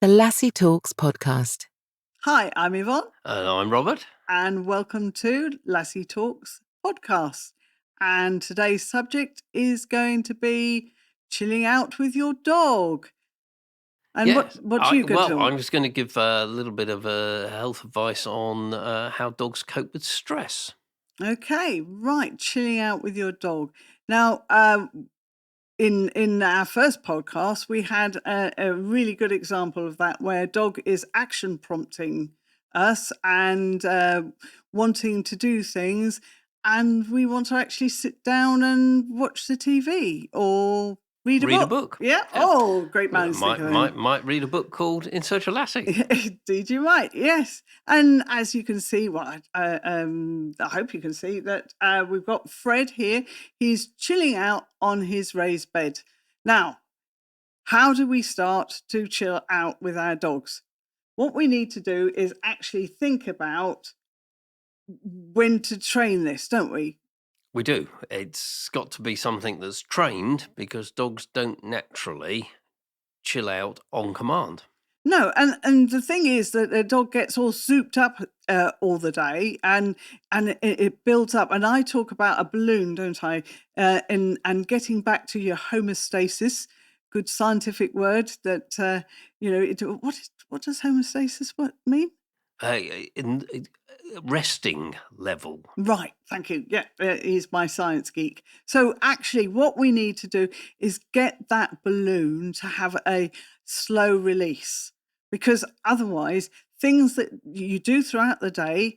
The Lassie Talks podcast. Hi, I'm Yvonne. And I'm Robert. And welcome to Lassie Talks podcast. And today's subject is going to be chilling out with your dog. And Yes. what do you go to? I'm just going to give a little bit of health advice on how dogs cope with stress. Okay, right. Chilling out with your dog. Now, in our first podcast, we had a really good example of that where a dog is action prompting us and wanting to do things, and we want to actually sit down and watch the TV or read a book. Yeah. Oh, great minds think alike. Might read a book called In Search of Lassie. Indeed, you might. Yes. And as you can see, I hope you can see that we've got Fred here. He's chilling out on his raised bed. Now, how do we start to chill out with our dogs? What we need to do is actually think about when to train this, don't we? We do. It's got to be something that's trained because dogs don't naturally chill out on command. No, and the thing is that the dog gets all souped up all the day, and it builds up. And I talk about a balloon, don't I? And getting back to your homeostasis, good scientific word that what does homeostasis mean? Resting level. Right, thank you. Yeah, he's my science geek. So actually what we need to do is get that balloon to have a slow release, because otherwise things that you do throughout the day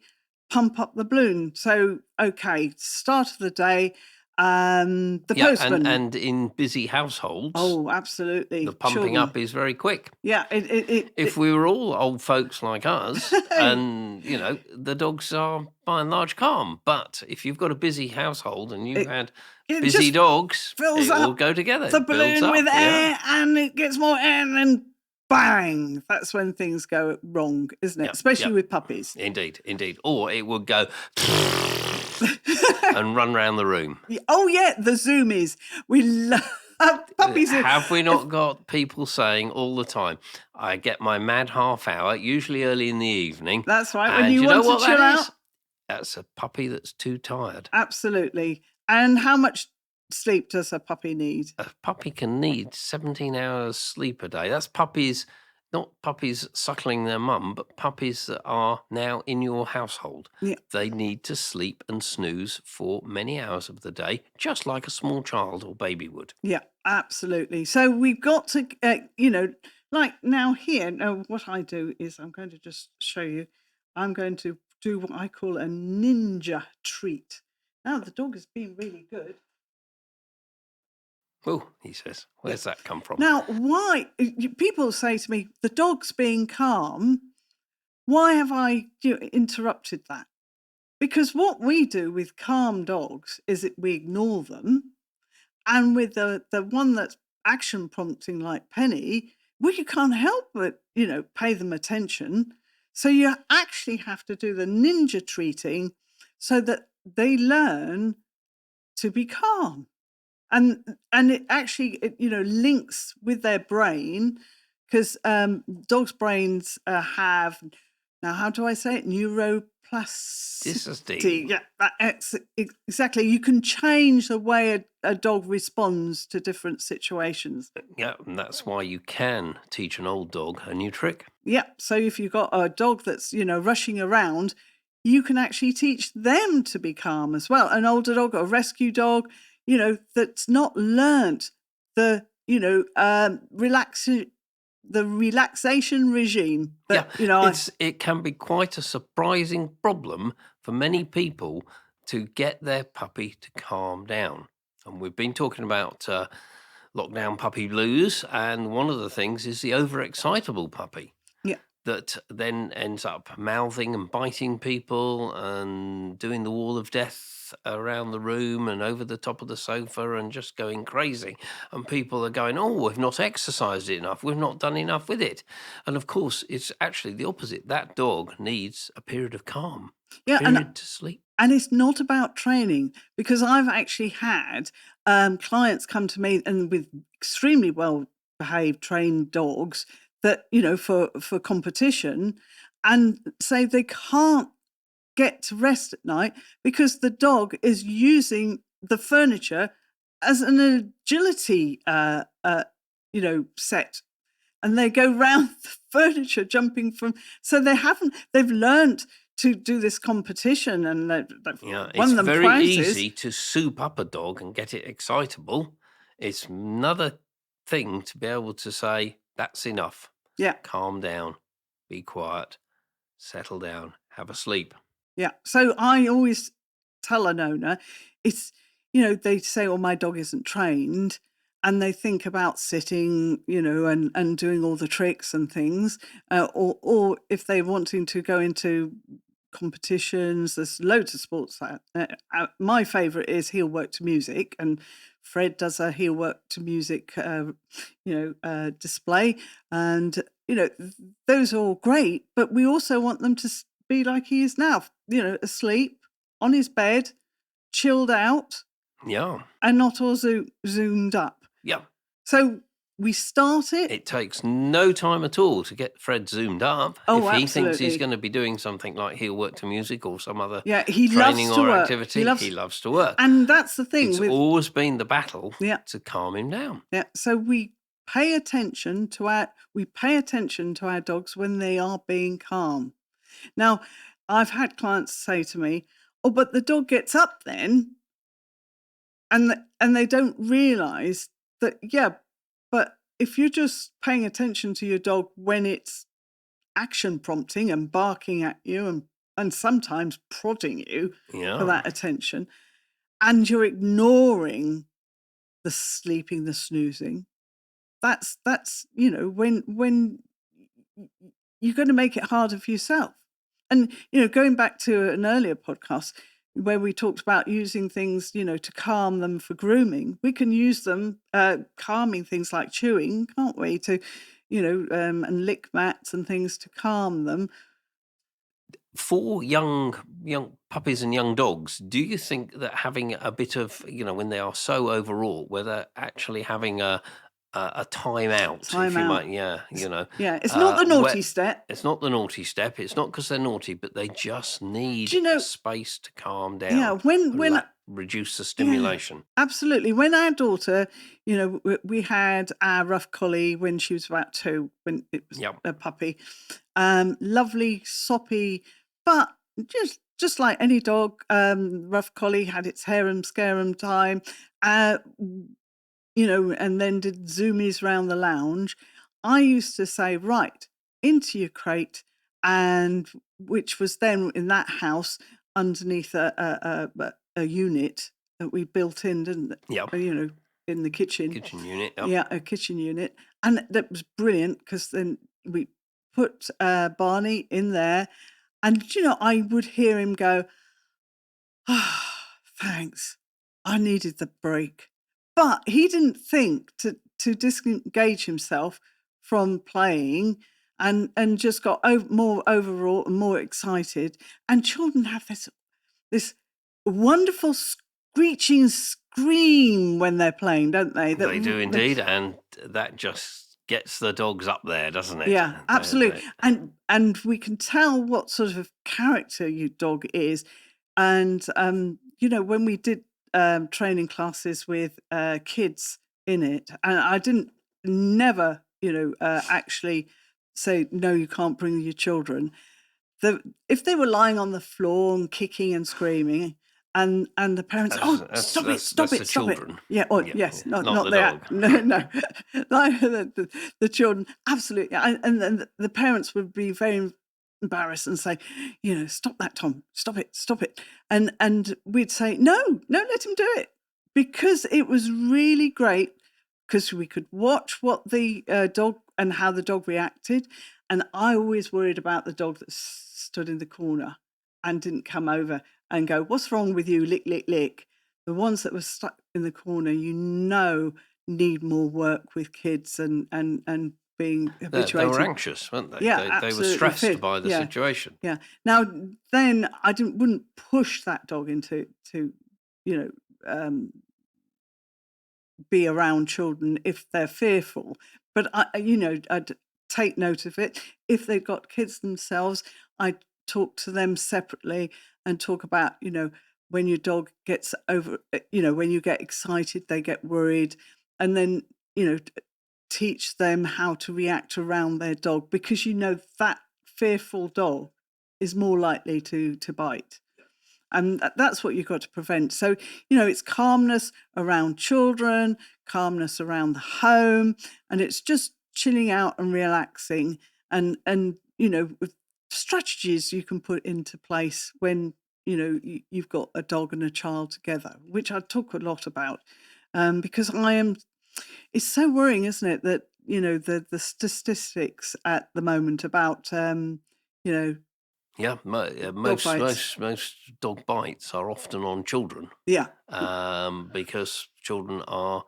pump up the balloon. So, okay, start of the day, the postman. And in busy households, oh, absolutely, the pumping up is very quick. Yeah, if we were all old folks like us, and the dogs are by and large calm, but if you've got a busy household and you've had busy dogs, it all go together. The balloon with air, and it gets more air, and then bang! That's when things go wrong, isn't it? Especially with puppies. Indeed. Or it would go and run around the room. Oh yeah, the zoomies. We love puppies. Have we not got people saying all the time, I get my mad half hour, usually early in the evening. That's right. When you want to chill out. That's a puppy that's too tired. Absolutely. And how much sleep does a puppy need? A puppy can need 17 hours sleep a day. That's puppies, not puppies suckling their mum, but puppies that are now in your household. Yeah. They need to sleep and snooze for many hours of the day, just like a small child or baby would. Yeah, absolutely. So we've got to, like now here, what I do is I'm going to just show you. I'm going to do what I call a ninja treat. Now, the dog has been really good. Oh, he says, where's that come from? Now, why? People say to me, the dog's being calm. Why have I interrupted that? Because what we do with calm dogs is that we ignore them. And with the one that's action prompting like Penny, we can't help but, pay them attention. So you actually have to do the ninja treating so that they learn to be calm. And it actually, links with their brain, because dogs' brains have, now how do I say it? Neuroplasticity. Yeah, that's exactly. You can change the way a dog responds to different situations. Yeah, and that's why you can teach an old dog a new trick. Yeah, so if you've got a dog that's, rushing around, you can actually teach them to be calm as well. An older dog, a rescue dog, that's not learnt the, relaxation regime. But, it can be quite a surprising problem for many people to get their puppy to calm down. And we've been talking about lockdown puppy blues, and one of the things is the overexcitable puppy. Yeah. That then ends up mouthing and biting people and doing the wall of death around the room and over the top of the sofa and just going crazy. And people are going, oh, we've not exercised it enough. We've not done enough with it. And of course, it's actually the opposite. That dog needs a period of calm, period to sleep. And it's not about training, because I've actually had clients come to me and with extremely well behaved, trained dogs that, for competition, and say they can't get to rest at night because the dog is using the furniture as an agility, set, and they go round the furniture jumping from. So they've learned to do this competition, and they've It's won them very prizes. easy to soup up a dog and get it excitable. It's another thing to be able to say, that's enough. Yeah. Calm down, be quiet, settle down, have a sleep. Yeah. So I always tell an owner, it's, they say, oh, my dog isn't trained. And they think about sitting, and doing all the tricks and things. Or if they're wanting to go into competitions, there's loads of sports. My favourite is heel work to music. And Fred does a heel work to music, display. And, those are all great. But we also want them to be like he is now, asleep on his bed, chilled out, Yeah. and not all zoomed up. Yeah. So we start it. It takes no time at all to get Fred zoomed up. Oh, if he thinks he's absolutely. going to be doing something like heel work to music or some other He training loves to or work. activity, he loves to work. And that's the thing. It's always been the battle Yeah. to calm him down. Yeah. So we pay attention to our dogs when they are being calm. Now, I've had clients say to me, "Oh, but the dog gets up then," and they don't realise that. Yeah, but if you're just paying attention to your dog when it's action prompting and barking at you and sometimes prodding you for Yeah. that attention, and you're ignoring the sleeping, the snoozing, that's when you're going to make it harder for yourself. And going back to an earlier podcast where we talked about using things to calm them for grooming, we can use them calming things like chewing, can't we, to and lick mats and things to calm them. For young puppies and young dogs, do you think that having a bit of, when they are so overwrought, whether actually having a time out, if you might, Yeah, it's not the naughty step. It's not the naughty step. It's not because they're naughty, but they just need space to calm down. Yeah, when reduce the stimulation. Yeah, absolutely. When our daughter, we had our rough collie when she was about 2, when it was a puppy. Lovely, soppy, but just like any dog, rough collie had its harum scarum time, and then did zoomies around the lounge. I used to say, right, into your crate, and which was then in that house underneath a unit that we built in, didn't it? Yeah. In the kitchen. Kitchen unit. Yep. Yeah, a kitchen unit. And that was brilliant because then we put Barney in there, and I would hear him go, "Oh, thanks, I needed the break." But he didn't think to disengage himself from playing, and just got more overwrought and more excited. And children have this wonderful screeching scream when they're playing, don't they? They do indeed, and that just gets the dogs up there, doesn't it? Yeah, absolutely. And we can tell what sort of character your dog is. And when we did training classes with kids in it, and I didn't never actually say, no, you can't bring your children. If they were lying on the floor and kicking and screaming, and the parents, stop it. Children. Yeah, yes, not the that. dog. No. Like the children, absolutely. And then the parents would be very embarrassed and say, stop that, Tom, stop it. And we'd say, no, let him do it, because it was really great, because we could watch what the dog and how the dog reacted. And I always worried about the dog that stood in the corner and didn't come over and go, what's wrong with you? Lick, lick, lick. The ones that were stuck in the corner, need more work with kids and being habituated. They were anxious, weren't they? Yeah, they were stressed by the situation. Yeah. Now, then I wouldn't push that dog into be around children if they're fearful. But I'd take note of it. If they've got kids themselves, I talk to them separately and talk about, when your dog gets when you get excited, they get worried, and then, teach them how to react around their dog, because that fearful dog is more likely to bite. And that's what you've got to prevent. So, it's calmness around children, calmness around the home, and it's just chilling out and relaxing, and with strategies you can put into place when, you've got a dog and a child together, which I talk a lot about, because it's so worrying, isn't it, that, the statistics at the moment about, Yeah, dog most bites. most dog bites are often on children, Yeah. because children are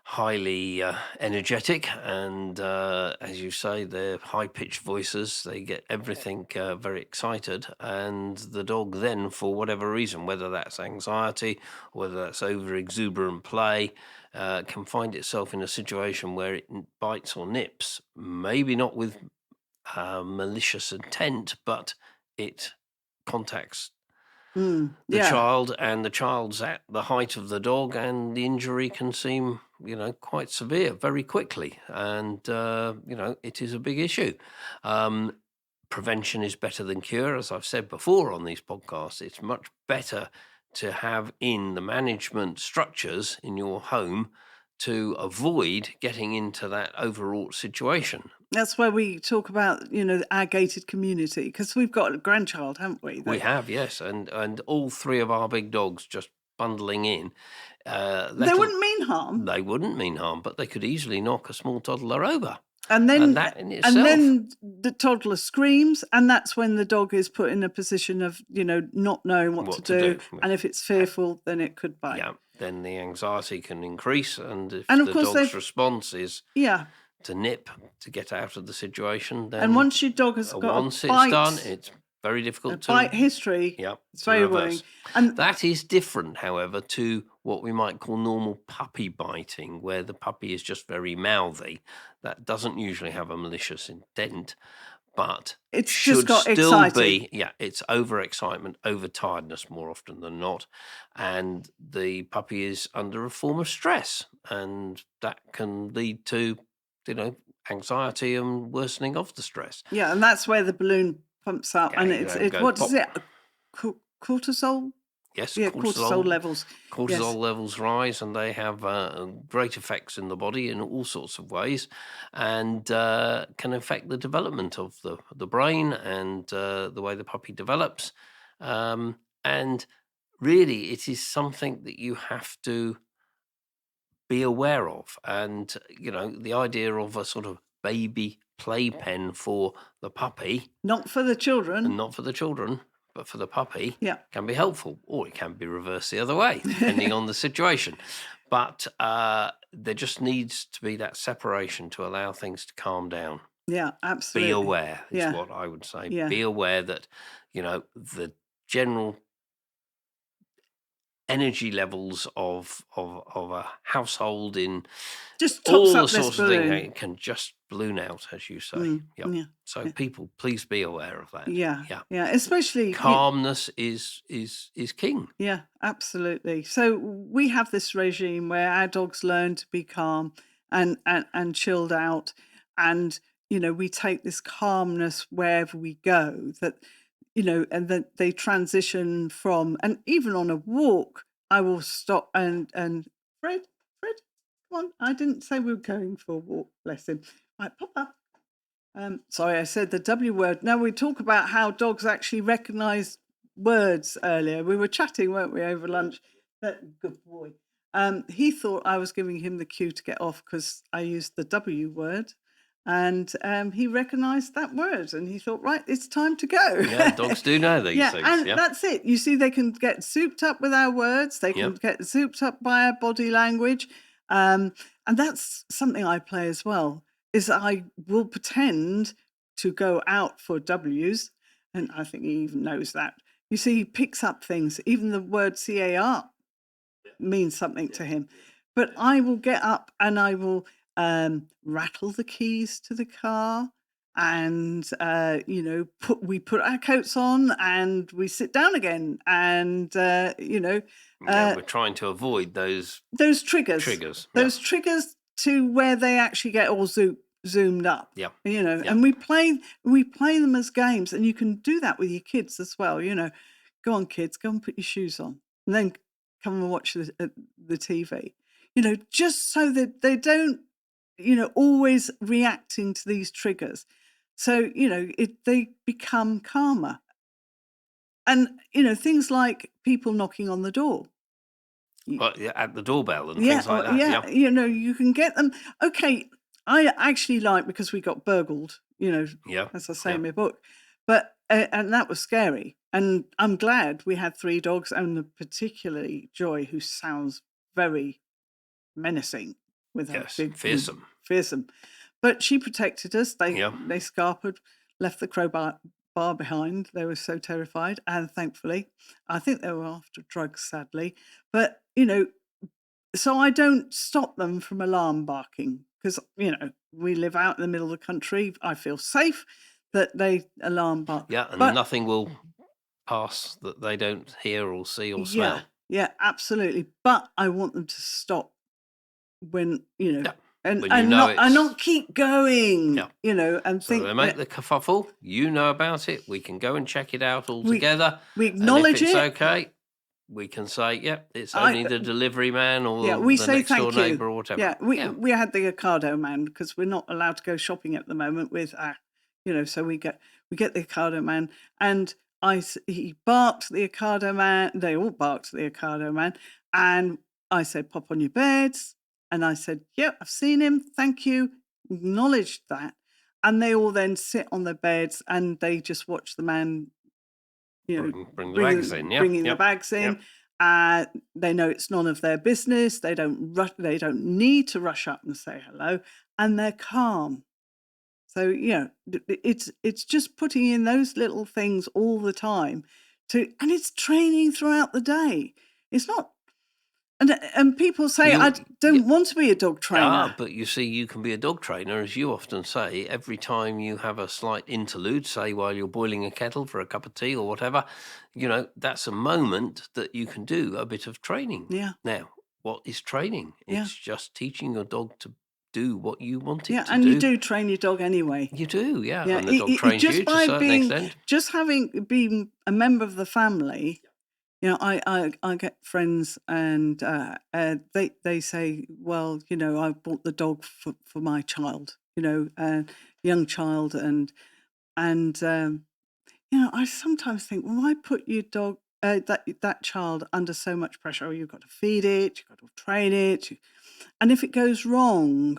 highly energetic, and as you say, they're high-pitched voices. They get everything very excited, and the dog then, for whatever reason, whether that's anxiety, whether that's over-exuberant play, can find itself in a situation where it bites or nips, maybe not with malicious intent, but it contacts the Yeah. child, and the child's at the height of the dog, and the injury can seem, quite severe very quickly. And, it is a big issue. Prevention is better than cure, as I've said before on these podcasts. It's much better to have in the management structures in your home to avoid getting into that overwrought situation. That's where we talk about, our gated community, because we've got a grandchild, haven't we? We have, yes, and all three of our big dogs just bundling in. They wouldn't mean harm. They wouldn't mean harm, but they could easily knock a small toddler over. And then, that in itself, and then the toddler screams, and that's when the dog is put in a position of, not knowing what to do. And if it's fearful, then it could bite. Yeah, then the anxiety can increase, and if And of the course dog's response is yeah, to nip to get out of the situation, then and once your dog has got once a bite, it's done, it's very difficult to bite history. Yeah, it's very worrying. And that is different, however, to what we might call normal puppy biting, where the puppy is just very mouthy. That doesn't usually have a malicious intent, but it's should just got still excited. it's overexcitement, overtiredness more often than not, and the puppy is under a form of stress, and that can lead to, anxiety and worsening of the stress. Yeah, and that's where the balloon pumps up, and it's what pop. is it? Cortisol? Yes, Yeah, cortisol levels. Cortisol levels rise, and they have great effects in the body in all sorts of ways, and can affect the development of the brain and the way the puppy develops. And really, it is something that you have to be aware of. And, the idea of a sort of baby playpen for the puppy, not for the children, and not for the children, but for the puppy, yeah, can be helpful, or it can be reversed the other way, depending on the situation. But there just needs to be that separation to allow things to calm down. Yeah, absolutely. Be aware is what I would say. Yeah. Be aware that, the general energy levels of a household in just all tops up the sorts this of balloon. things can just balloon out, as you say. Yeah. So people, please be aware of that. Yeah. Especially calmness is king. Yeah, absolutely. So we have this regime where our dogs learn to be calm and chilled out, and we take this calmness wherever we go. That and then they transition from, and even on a walk, I will stop and Fred, come on! I didn't say we were going for a walk. Bless him. Right, Papa. Sorry, I said the W word. Now we talk about how dogs actually recognise words earlier. We were chatting, weren't we, over lunch? Good boy. He thought I was giving him the cue to get off because I used the W word. And he recognised that word, and he thought, right, it's time to go. Yeah, dogs do know these things. And that's it. You see, they can get souped up with our words. They can get souped up by our body language. And that's something I play as well, is I will pretend to go out for W's, and I think he even knows that. You see, he picks up things. Even the word CAR means something to him. But I will get up and I will rattle the keys to the car, and we put our coats on and we sit down again, and We're trying to avoid those those triggers, triggers. those triggers to where they actually get all zoomed up. Yeah. And we play them as games, and you can do that with your kids as well. Go on, kids, go and put your shoes on, and then come and watch the TV. Just so that they don't, always reacting to these triggers. So they become calmer, and things like people knocking on the door. But at the doorbell and things like that. Yeah, you can get them. Okay, I actually like, because we got burgled, as I say in my book, but and that was scary. And I'm glad we had 3 dogs, and particularly Joy, who sounds very menacing with her big, fearsome. But she protected us. They scarpered, left the crowbar behind. They were so terrified, and thankfully, I think they were after drugs, sadly. But so I don't stop them from alarm barking, because we live out in the middle of the country. I feel safe that they alarm bark. Yeah, and nothing will pass that they don't hear or see or smell. Yeah, absolutely. But I want them to stop when and not keep going. And so think they make the kerfuffle. You know about it. We can go and check it out all together. We acknowledge and if it. It's okay. We can say, it's only the delivery man or we the say next door thank neighbour you. or whatever. We had the Ocado man, because we're not allowed to go shopping at the moment with so we get the Ocado man, and he barked at the Ocado man. They all barked at the Ocado man, and I said, pop on your beds, and I said, I've seen him, thank you, acknowledged that, and they all then sit on their beds and they just watch the man. Bring the bags in. Bringing the bags in. They know it's none of their business. They don't need to rush up and say hello, and they're calm. So it's just putting in those little things all the time, and it's training throughout the day. It's not. And people say, I don't want to be a dog trainer. But you see, you can be a dog trainer, as you often say, every time you have a slight interlude, say while you're boiling a kettle for a cup of tea or whatever, that's a moment that you can do a bit of training. Yeah. Now, what is training? It's just teaching your dog to do what you want it to do. Yeah, and you do train your dog anyway. You do, and the dog trains you to a certain extent. Just having been a member of the family. I get friends, and they say, well, I bought the dog for my child, young child, and I sometimes think, well, why put your dog, that child, under so much pressure? Oh, you've got to feed it, you've got to train it, and if it goes wrong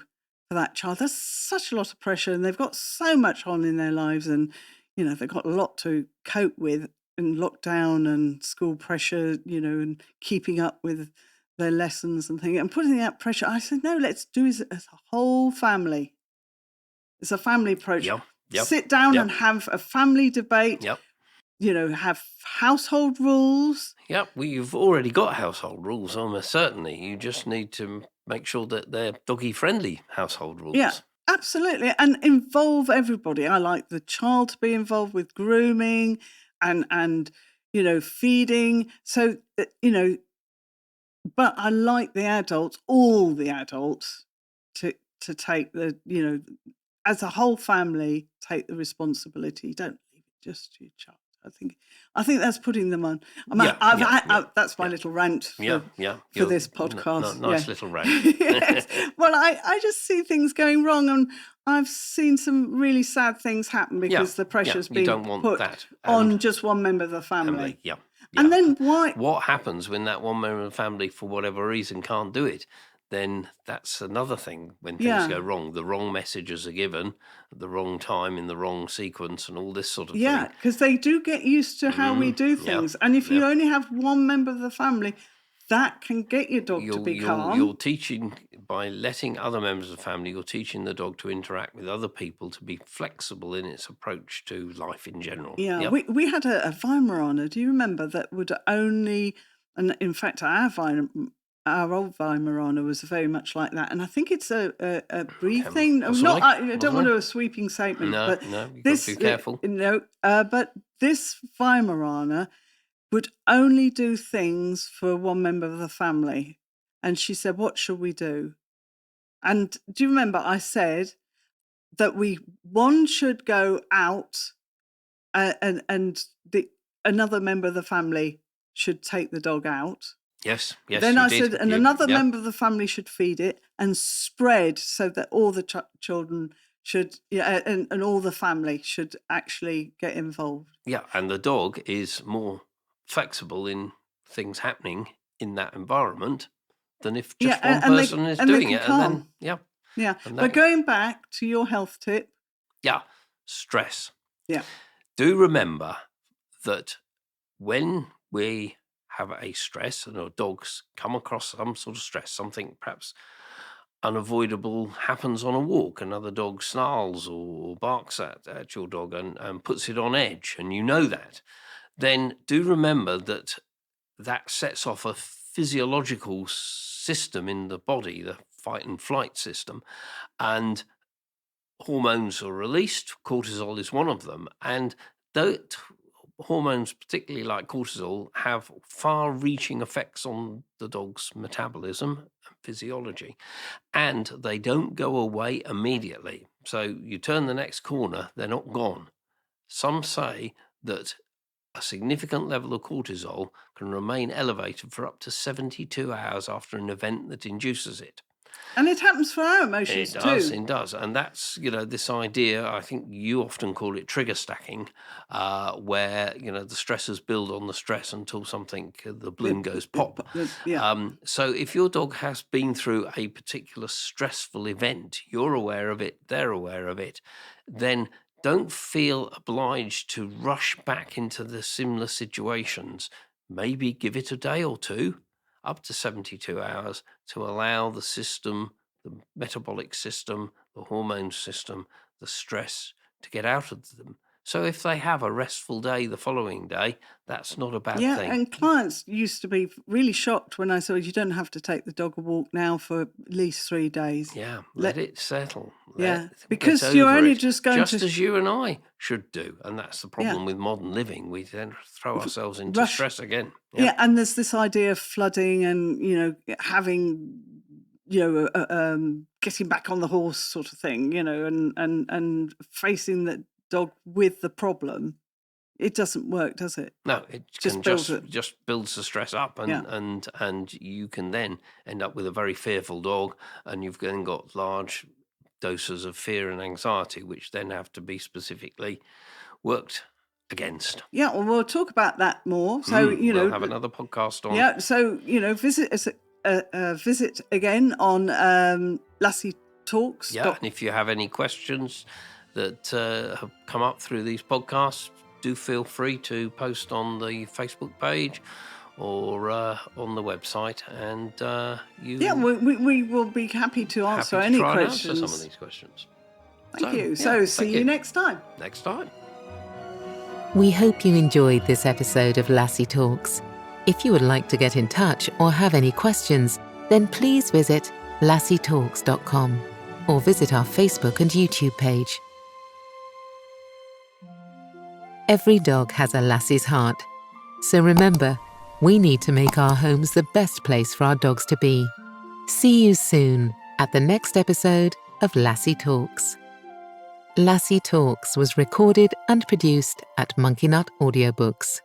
for that child, there's such a lot of pressure, and they've got so much on in their lives, and they've got a lot to cope with. And lockdown and school pressure, and keeping up with their lessons and things, and putting that pressure. I said, no, let's do it as a whole family. It's a family approach. Sit down and have a family debate. Have household rules. You've already got household rules, almost certainly. You just need to make sure that they're doggy-friendly household rules. Yeah, absolutely. And involve everybody. I like the child to be involved with grooming, and feeding, so but I like the adults, all the adults, to take the as a whole family, take the responsibility. Don't leave it just to your child. I think that's putting them on. That's my little rant for this podcast. Nice little rant. Yes. Well, I just see things going wrong, and I've seen some really sad things happen because the pressure's being put on just one member of the family. And then what happens when that one member of the family, for whatever reason, can't do it? Then that's another thing when things go wrong. The wrong messages are given at the wrong time, in the wrong sequence, and all this sort of thing. Yeah, because they do get used to how we do things. And if you only have one member of the family, that can get your dog to be calm. You're teaching, by letting other members of the family, you're teaching the dog to interact with other people, to be flexible in its approach to life in general. Yeah, we had a Weimaraner, do you remember, that would only, and in fact our our old Weimaraner was very much like that, and I think it's a breed thing. Possibly, I don't want possibly. to do a sweeping statement, No, but no, you've got this, to be careful. but this Weimaraner would only do things for one member of the family. And she said, "What shall we do?" And do you remember I said that one should go out, and another member of the family should take the dog out. Yes, Then you I did. said, and another member of the family should feed it and spread so that all the children should, and all the family should actually get involved. Yeah, and the dog is more flexible in things happening in that environment than if just one person is doing it. And then, But going back to your health tip. Yeah, stress. Yeah. Do remember that when we have a stress and our dogs come across some sort of stress, something perhaps unavoidable happens on a walk, another dog snarls or barks at your dog and puts it on edge, and you know that, then do remember that sets off a physiological system in the body, the fight and flight system, and hormones are released. Cortisol is one of them, and hormones, particularly like cortisol, have far-reaching effects on the dog's metabolism and physiology, and they don't go away immediately. So you turn the next corner, they're not gone. Some say that a significant level of cortisol can remain elevated for up to 72 hours after an event that induces it. And it happens for our emotions too. It does. And that's, this idea, I think you often call it trigger stacking, where, the stressors build on the stress until the balloon goes pop. So if your dog has been through a particular stressful event, you're aware of it, they're aware of it, then don't feel obliged to rush back into the similar situations. Maybe give it a day or two, up to 72 hours, to allow the system, the metabolic system, the hormone system, the stress to get out of them. So if they have a restful day the following day, that's not a bad thing. Yeah, and clients used to be really shocked when I said, you don't have to take the dog a walk now for at least 3 days. Yeah, let it settle. Because you're only just going just as you and I should do. And that's the problem with modern living. We then throw ourselves into stress again. Yeah, and there's this idea of flooding and, having, getting back on the horse sort of thing, and facing the dog with the problem. It doesn't work, does it? No, it just builds the stress up, and you can then end up with a very fearful dog, and you've then got large doses of fear and anxiety, which then have to be specifically worked against. Yeah, well, we'll talk about that more. So we'll have another podcast on. Yeah, so visit us. Visit again on Lassie Talks. Yeah, and if you have any questions that have come up through these podcasts, do feel free to post on the Facebook page or on the website, and we will be happy to answer any questions. Answer some of these questions. Thank you. So see you next time. Next time. We hope you enjoyed this episode of Lassie Talks. If you would like to get in touch or have any questions, then please visit lassietalks.com or visit our Facebook and YouTube page. Every dog has a Lassie's heart. So remember, we need to make our homes the best place for our dogs to be. See you soon at the next episode of Lassie Talks. Lassie Talks was recorded and produced at Monkey Nut Audiobooks.